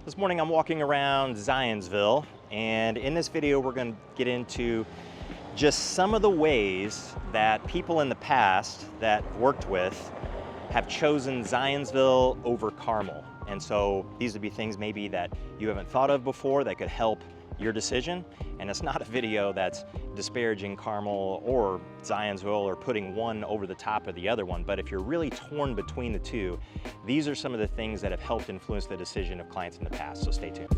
This morning I'm walking around Zionsville, and in this video we're going to get into just some of the ways that people in the past that I've worked with have chosen Zionsville over Carmel. And so these would be things maybe that you haven't thought of before that could help your decision. And it's not a video that's disparaging Carmel or Zionsville or putting one over the top of the other one, but if you're really torn between the two, these are some of the things that have helped influence the decision of clients in the past, so stay tuned.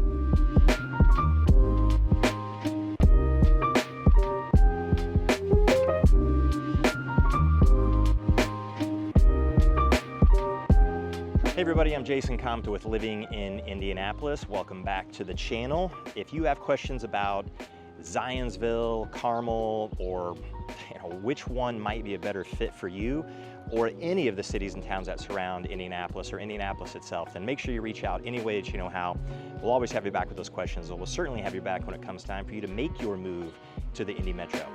Hey everybody, I'm Jason Commute with Living in Indianapolis. Welcome back to the channel. If you have questions about Zionsville, Carmel, or which one might be a better fit for you, or any of the cities and towns that surround Indianapolis or Indianapolis itself, then make sure you reach out any way that you know how. We'll always have you back with those questions, and we'll certainly have you back when it comes time for you to make your move to the Indy Metro.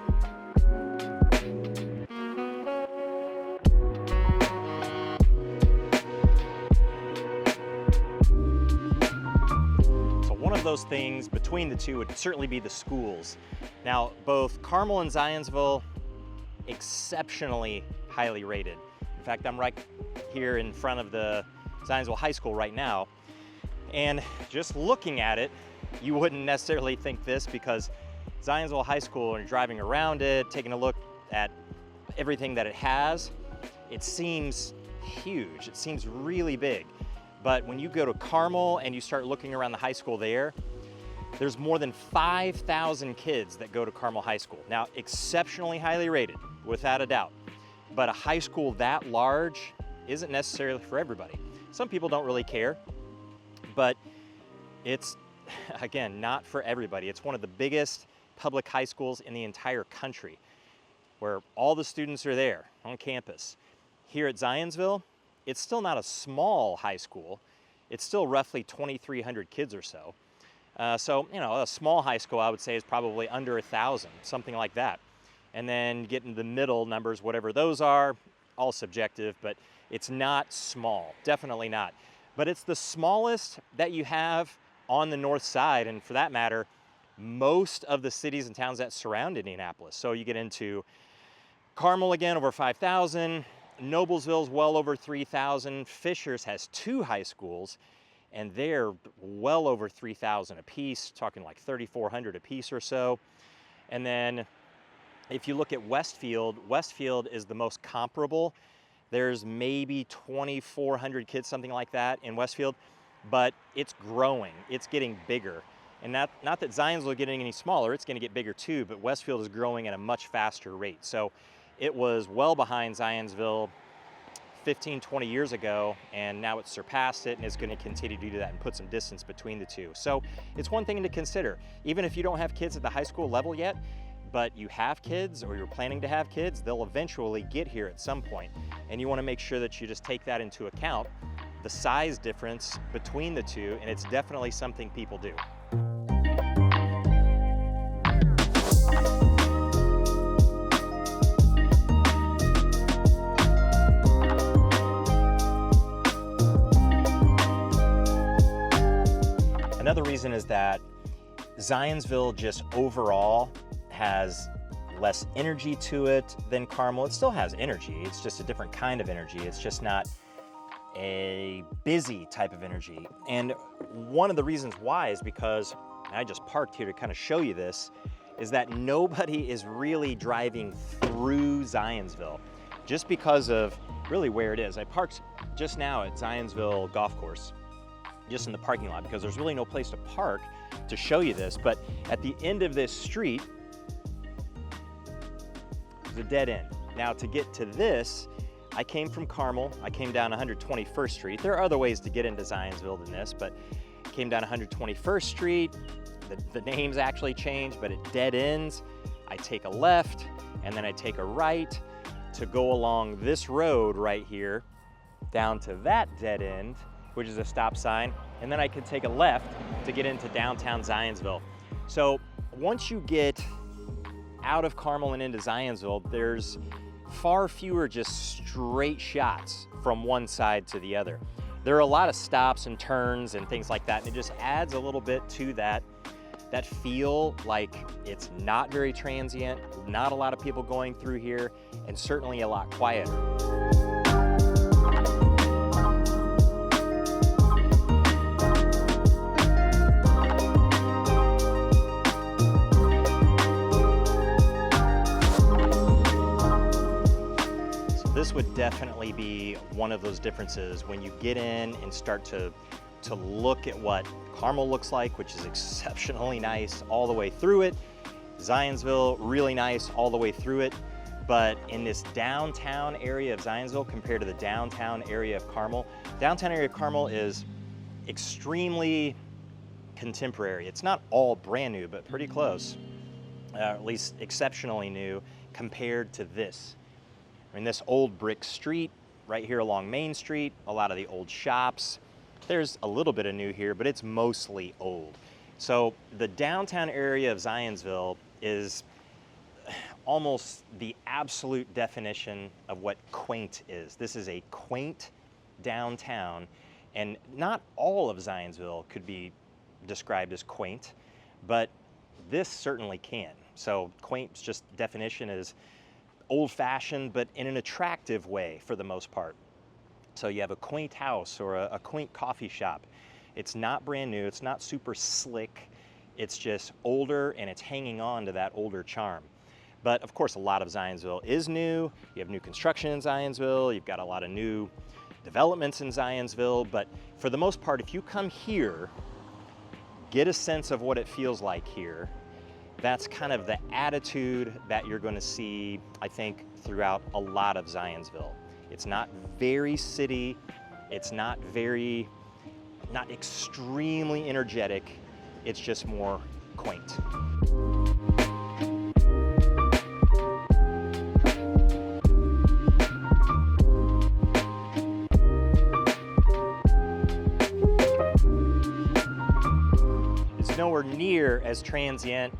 Those things between the two would certainly be the schools. Now, both Carmel and Zionsville, exceptionally highly rated. In fact, I'm right here in front of the Zionsville High School right now, and just looking at it, you wouldn't necessarily think this, because Zionsville High School, when you're driving around it, taking a look at everything that it has, it seems huge. It seems really big. But when you go to Carmel and you start looking around the high school there's more than 5,000 kids that go to Carmel High School. Now, exceptionally highly rated, without a doubt. But a high school that large isn't necessarily for everybody. Some people don't really care, but it's, again, not for everybody. It's one of the biggest public high schools in the entire country, where all the students are there on campus. Here at Zionsville, it's still not a small high school. It's still roughly 2,300 kids or so. So, a small high school, I would say, is probably under 1,000, something like that. And then get into the middle numbers, whatever those are, all subjective, but it's not small, definitely not. But it's the smallest that you have on the north side, and for that matter, most of the cities and towns that surround Indianapolis. So you get into Carmel again, over 5,000, Noblesville's well over 3,000. Fishers has 2 high schools, and they're well over 3,000 apiece, talking like 3,400 apiece or so. And then if you look at Westfield, Westfield is the most comparable. There's maybe 2,400 kids, something like that in Westfield, but it's growing, it's getting bigger. And not that Zionsville is getting any smaller, it's gonna get bigger too, but Westfield is growing at a much faster rate. So it was well behind Zionsville 15, 20 years ago, and now it's surpassed it, and it's going to continue to do that and put some distance between the two. So it's one thing to consider. Even if you don't have kids at the high school level yet, but you have kids or you're planning to have kids, they'll eventually get here at some point. And you want to make sure that you just take that into account, the size difference between the two, and it's definitely something people do. Another reason is that Zionsville just overall has less energy to it than Carmel. It still has energy, it's just a different kind of energy. It's just not a busy type of energy. And one of the reasons why is because, I just parked here to kind of show you this, is that nobody is really driving through Zionsville just because of really where it is. I parked just now at Zionsville Golf Course, just in the parking lot, because there's really no place to park to show you this, but at the end of this street, there's a dead end. Now to get to this, I came from Carmel, I came down 121st Street. There are other ways to get into Zionsville than this, but came down 121st Street, the names actually changed, but it dead ends. I take a left, and then I take a right to go along this road right here, down to that dead end, which is a stop sign, and then I could take a left to get into downtown Zionsville. So once you get out of Carmel and into Zionsville, there's far fewer just straight shots from one side to the other. there are a lot of stops and turns and things like that, and it just adds a little bit to that feel like it's not very transient, not a lot of people going through here, and certainly a lot quieter. This would definitely be one of those differences when you get in and start to look at what Carmel looks like, which is exceptionally nice all the way through it. Zionsville, really nice all the way through it. But in this downtown area of Zionsville compared to the downtown area of Carmel, downtown area of Carmel is extremely contemporary. It's not all brand new, but pretty close, at least exceptionally new compared to this. I mean, this old brick street right here along Main Street, a lot of the old shops. There's a little bit of new here, but it's mostly old. So the downtown area of Zionsville is almost the absolute definition of what quaint is. This is a quaint downtown, and not all of Zionsville could be described as quaint, but this certainly can. So quaint's just definition is old-fashioned, but in an attractive way for the most part. So you have a quaint house or a quaint coffee shop. It's not brand new, it's not super slick, it's just older and it's hanging on to that older charm. But of course, a lot of Zionsville is new. You have new construction in Zionsville, you've got a lot of new developments in Zionsville, but for the most part, if you come here, get a sense of what it feels like here, that's kind of the attitude that you're going to see, I think, throughout a lot of Zionsville. It's not very city, it's not extremely energetic, it's just more quaint. It's nowhere near as transient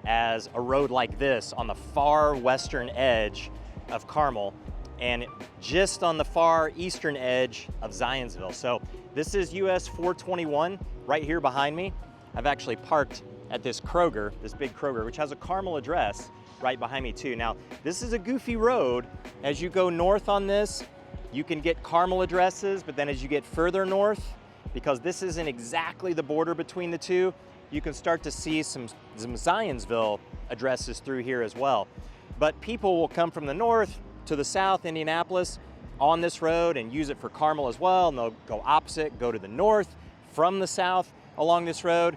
as a road like this on the far western edge of Carmel and just on the far eastern edge of Zionsville. So this is US 421 right here behind me. I've actually parked at this Kroger, this big Kroger, which has a Carmel address right behind me too. Now, this is a goofy road. As you go north on this, you can get Carmel addresses, but then as you get further north, because this isn't exactly the border between the two, you can start to see some Zionsville addresses through here as well. But people will come from the north to the south, Indianapolis, on this road and use it for Carmel as well, and they'll go opposite, go to the north from the south along this road,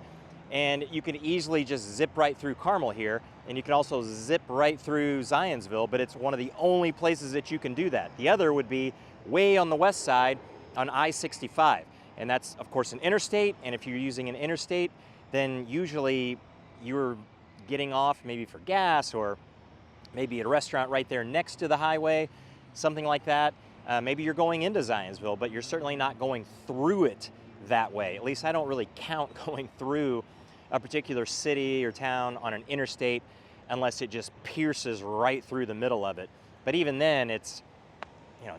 and you can easily just zip right through Carmel here, and you can also zip right through Zionsville, but it's one of the only places that you can do that. The other would be way on the west side on I-65, and that's, of course, an interstate, and if you're using an interstate, then usually you're getting off maybe for gas or maybe at a restaurant right there next to the highway, something like that. Maybe you're going into Zionsville, but you're certainly not going through it that way. At least I don't really count going through a particular city or town on an interstate unless it just pierces right through the middle of it. But even then, it's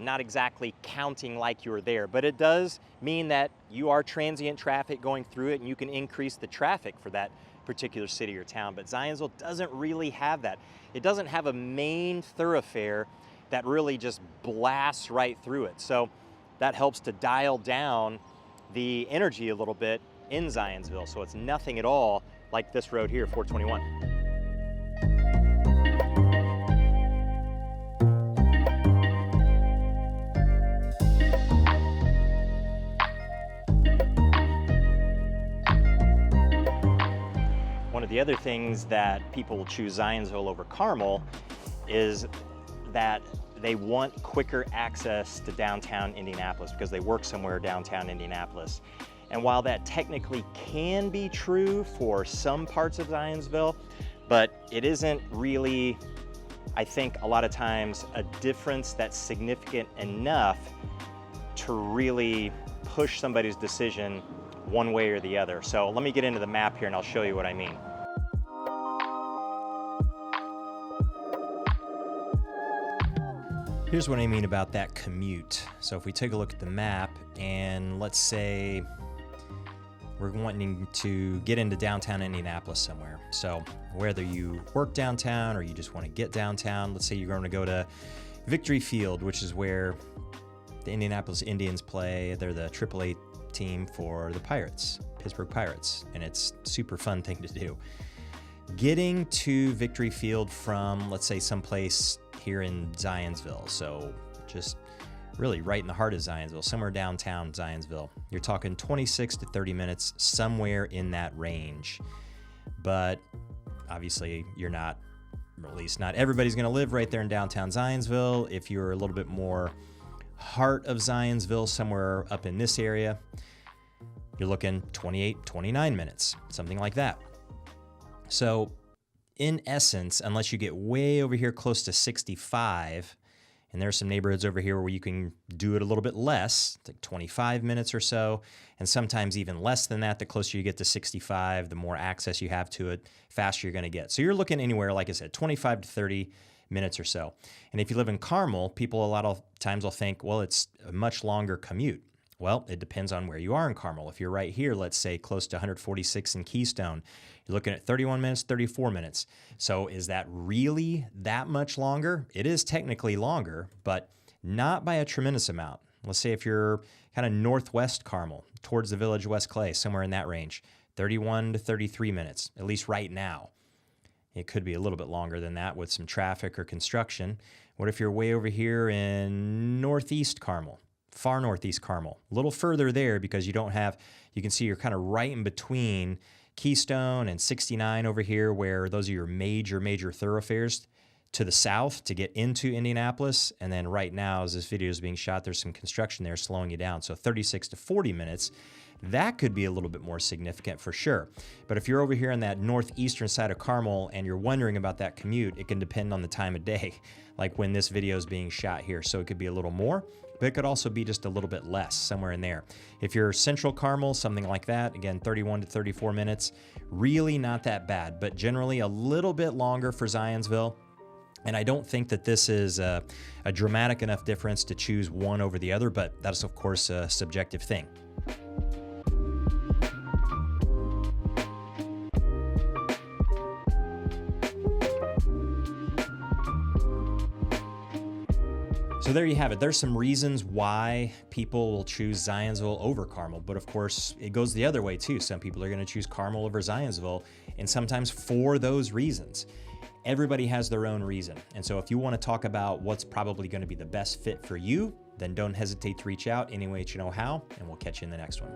not exactly counting like you're there, but it does mean that you are transient traffic going through it and you can increase the traffic for that particular city or town. But Zionsville doesn't really have that. It doesn't have a main thoroughfare that really just blasts right through it. So that helps to dial down the energy a little bit in Zionsville. So it's nothing at all like this road here, 421. One of the other things that people will choose Zionsville over Carmel is that they want quicker access to downtown Indianapolis because they work somewhere downtown Indianapolis. And while that technically can be true for some parts of Zionsville, but it isn't really, I think, a lot of times a difference that's significant enough to really push somebody's decision one way or the other. So let me get into the map here and I'll show you what I mean. Here's what I mean about that commute. So if we take a look at the map and let's say we're wanting to get into downtown Indianapolis somewhere. So whether you work downtown or you just want to get downtown, let's say you're going to go to Victory Field, which is where the Indianapolis Indians play. They're the AAA team for the Pirates, Pittsburgh Pirates, and it's a super fun thing to do. Getting to Victory Field from, let's say, someplace here in Zionsville, so just really right in the heart of Zionsville, somewhere downtown Zionsville, you're talking 26 to 30 minutes, somewhere in that range. But obviously you're not, or at least not everybody's going to live right there in downtown Zionsville. If you're a little bit more heart of Zionsville, somewhere up in this area, you're looking 28, 29 minutes, something like that. So in essence, unless you get way over here close to 65, and there's some neighborhoods over here where you can do it a little bit less, like 25 minutes or so, and sometimes even less than that. The closer you get to 65, the more access you have to it, faster you're going to get. So you're looking anywhere, like I said, 25 to 30 minutes or so. And if you live in Carmel, people a lot of times will think, well, it's a much longer commute. Well, it depends on where you are in Carmel. If you're right here, let's say close to 146 in Keystone, you're looking at 31 minutes, 34 minutes. So is that really that much longer? It is technically longer, but not by a tremendous amount. Let's say if you're kind of northwest Carmel, towards the Village West Clay, somewhere in that range, 31 to 33 minutes, at least right now. It could be a little bit longer than that with some traffic or construction. What if you're way over here in northeast Carmel? Far northeast Carmel, a little further there because you don't have, you can see you're kind of right in between Keystone and 69 over here, where those are your major thoroughfares to the south to get into Indianapolis. And then right now, as this video is being shot, there's some construction there slowing you down. So 36 to 40 minutes, that could be a little bit more significant for sure. But if you're over here on that northeastern side of Carmel and you're wondering about that commute, it can depend on the time of day, like when this video is being shot here. So it could be a little more, but it could also be just a little bit less, somewhere in there. If you're central Carmel, something like that, again, 31 to 34 minutes, really not that bad, but generally a little bit longer for Zionsville. And I don't think that this is a dramatic enough difference to choose one over the other, but that's of course a subjective thing. So there you have it. There's some reasons why people will choose Zionsville over Carmel, but of course it goes the other way too. Some people are going to choose Carmel over Zionsville, and sometimes for those reasons. Everybody has their own reason. And so if you want to talk about what's probably going to be the best fit for you, then don't hesitate to reach out any way that you know how, and we'll catch you in the next one.